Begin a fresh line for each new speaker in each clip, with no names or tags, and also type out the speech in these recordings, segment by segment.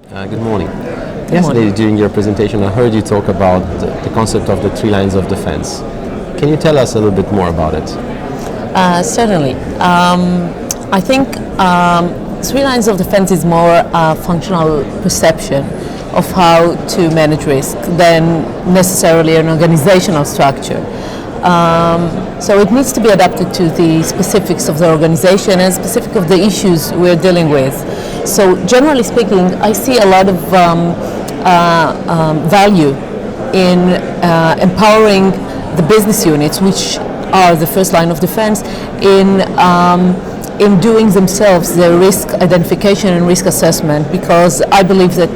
Good morning. Yesterday, during your presentation, I heard you talk about the concept of the three lines of defense. Can you tell us a little bit more about it?
Certainly. I think three lines of defense is more a functional perception of how to manage risk than necessarily an organizational structure. So it needs to be adapted to the specifics of the organization and specific of the issues we're dealing with. So generally speaking, I see a lot of value in empowering the business units, which are the first line of defense, in doing themselves their risk identification and risk assessment, because I believe that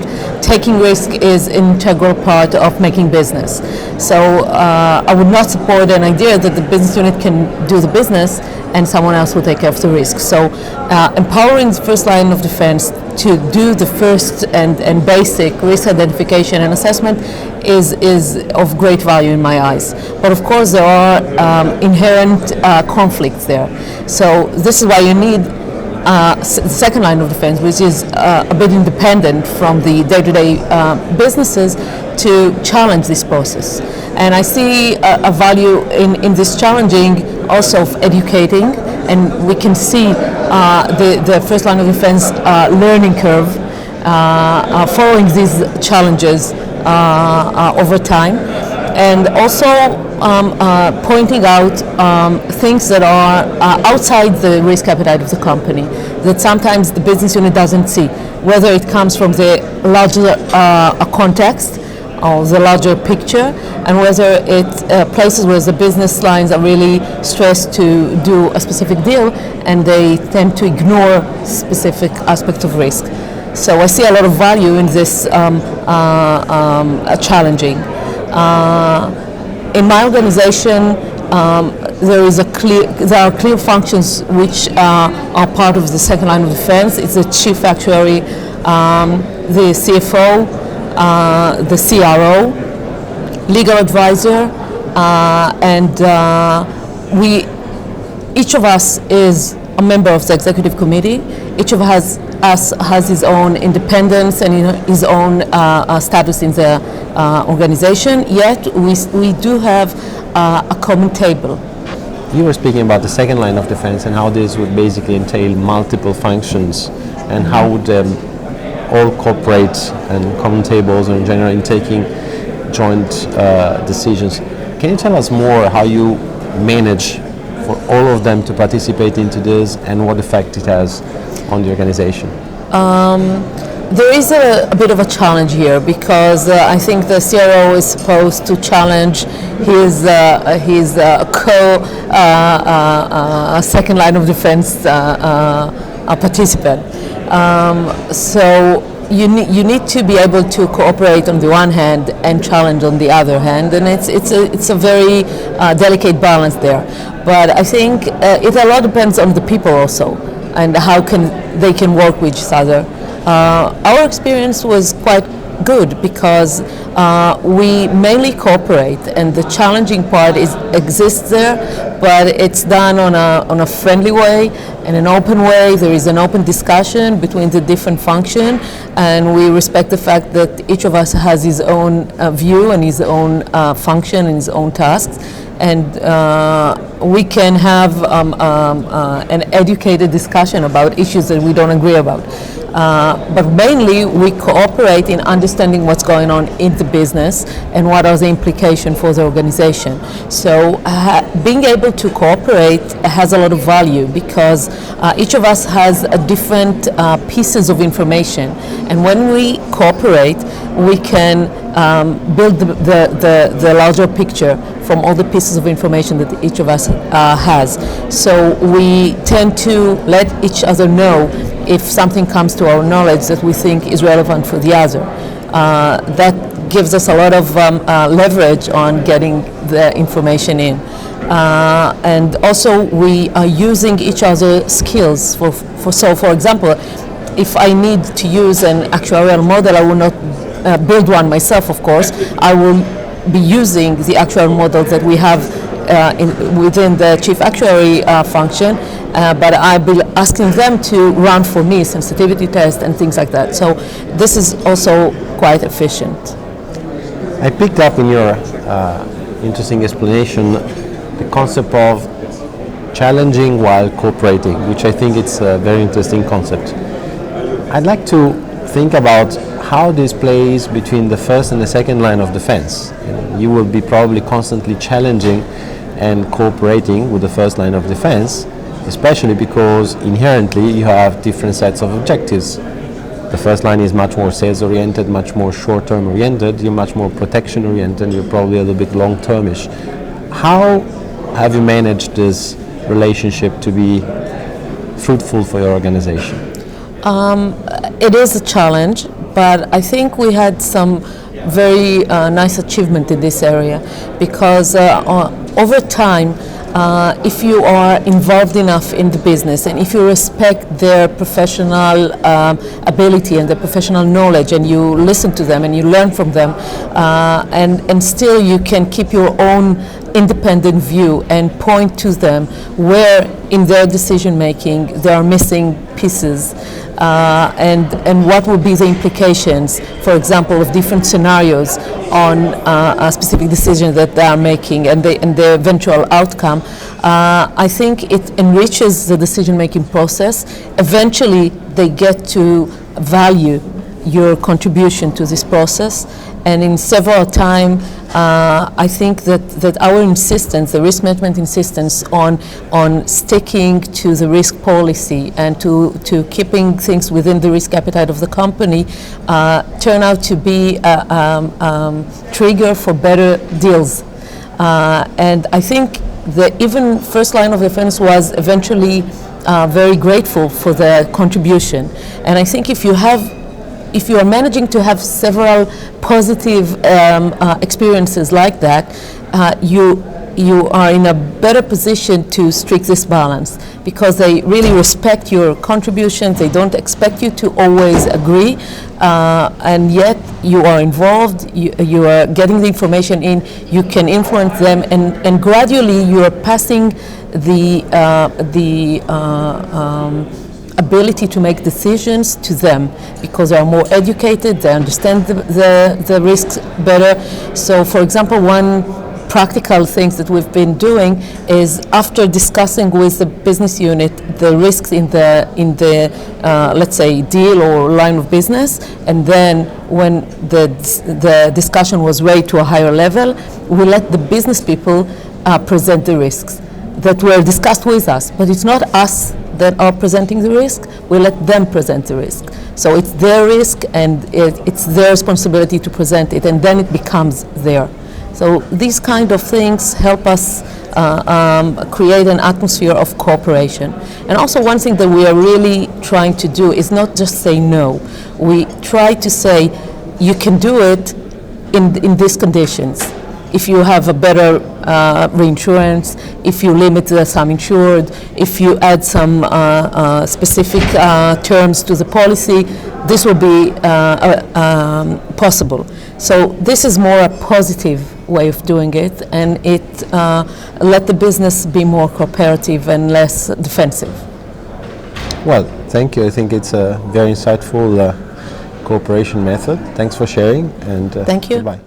taking risk is an integral part of making business. So I would not support an idea that the business unit can do the business and someone else will take care of the risk. So empowering the first line of defense to do the first and basic risk identification and assessment is of great value in my eyes. But of course there are inherent conflicts there. So this is why you need the second line of defense, which is a bit independent from the day-to-day businesses, to challenge this process. And I see a value in this challenging, also of educating, and we can see the first line of defense learning curve following these challenges over time, and also pointing out things that are outside the risk appetite of the company, that sometimes the business unit doesn't see, whether it comes from the larger context or the larger picture, and whether it's places where the business lines are really stressed to do a specific deal and they tend to ignore specific aspects of risk. So I see a lot of value in this challenging. In my organization, there are clear functions which are part of the second line of defense. It's the chief actuary, the CFO, the CRO, legal advisor, and each of us is a member of the executive committee. Each of us has his own independence and his own status in the organization, yet we do have a common table.
You were speaking about the second line of defense and how this would basically entail multiple functions, and how would all cooperate and common tables, or in general in taking joint decisions. Can you tell us more how you manage for all of them to participate into this and what effect it has on the organization?
There is a bit of a challenge here, because I think the CRO is supposed to challenge his second line of defense participant. So you need to be able to cooperate on the one hand and challenge on the other hand, and it's a very delicate balance there. But I think it a lot depends on the people also, and how they can work with each other. Our experience was quite good, because we mainly cooperate, and the challenging part exists there, but it's done on a friendly way, in an open way. There is an open discussion between the different functions, and we respect the fact that each of us has his own view and his own function and his own tasks, and we can have an educated discussion about issues that we don't agree about. But mainly we cooperate in understanding what's going on in the business and what are the implications for the organization. So being able to cooperate has a lot of value, because each of us has different pieces of information, and when we cooperate we can build the larger picture from all the pieces of information that each of us has. So we tend to let each other know if something comes to our knowledge that we think is relevant for the other. That gives us a lot of leverage on getting the information in. And also we are using each other's skills. So for example, if I need to use an actuarial model, I will not build one myself, of course. I will be using the actuarial model that we have within the chief actuary function, but I'll be asking them to run for me sensitivity tests and things like that. So this is also quite efficient.
I picked up in your interesting explanation the concept of challenging while cooperating, which I think it's a very interesting concept. I'd like to think about how this plays between the first and the second line of defense. You will be probably constantly challenging and cooperating with the first line of defense, especially because inherently you have different sets of objectives. The first line is much more sales oriented, much more short-term oriented, you're much more protection oriented, you're probably a little bit long-termish. How have you managed this relationship to be fruitful for your organization?
It is a challenge, but I think we had some very nice achievement in this area, because over time, if you are involved enough in the business and if you respect their professional ability and their professional knowledge, and you listen to them and you learn from them, and still you can keep your own independent view and point to them where in their decision making there are missing pieces, and what would be the implications, for example, of different scenarios on a specific decision that they are making and the eventual outcome. I think it enriches the decision-making process. Eventually, they get to value your contribution to this process, and in several times, I think that our insistence, the risk management insistence on sticking to the risk policy and to keeping things within the risk appetite of the company turn out to be a trigger for better deals. And I think that even first line of defense was eventually very grateful for their contribution. And I think if you are managing to have several positive experiences like that, you are in a better position to strike this balance, because they really respect your contributions. They don't expect you to always agree, and yet you are involved, you are getting the information in, you can influence them, and gradually you are passing the ability to make decisions to them, because they are more educated, they understand the risks better. So, for example, one practical things that we've been doing is, after discussing with the business unit the risks in the let's say deal or line of business, and then when the discussion was raised to a higher level, we let the business people present the risks that were discussed with us. But it's not us that are presenting the risk, we let them present the risk. So it's their risk, and it's their responsibility to present it, and then it becomes there. So these kind of things help us create an atmosphere of cooperation. And also, one thing that we are really trying to do is not just say no. We try to say, you can do it in these conditions. If you have a better reinsurance, if you limit the sum insured, if you add some specific terms to the policy, this will be possible. So this is more a positive way of doing it, and it let the business be more cooperative and less defensive.
Well, thank you. I think it's a very insightful cooperation method. Thanks for sharing, and
thank you.
Goodbye.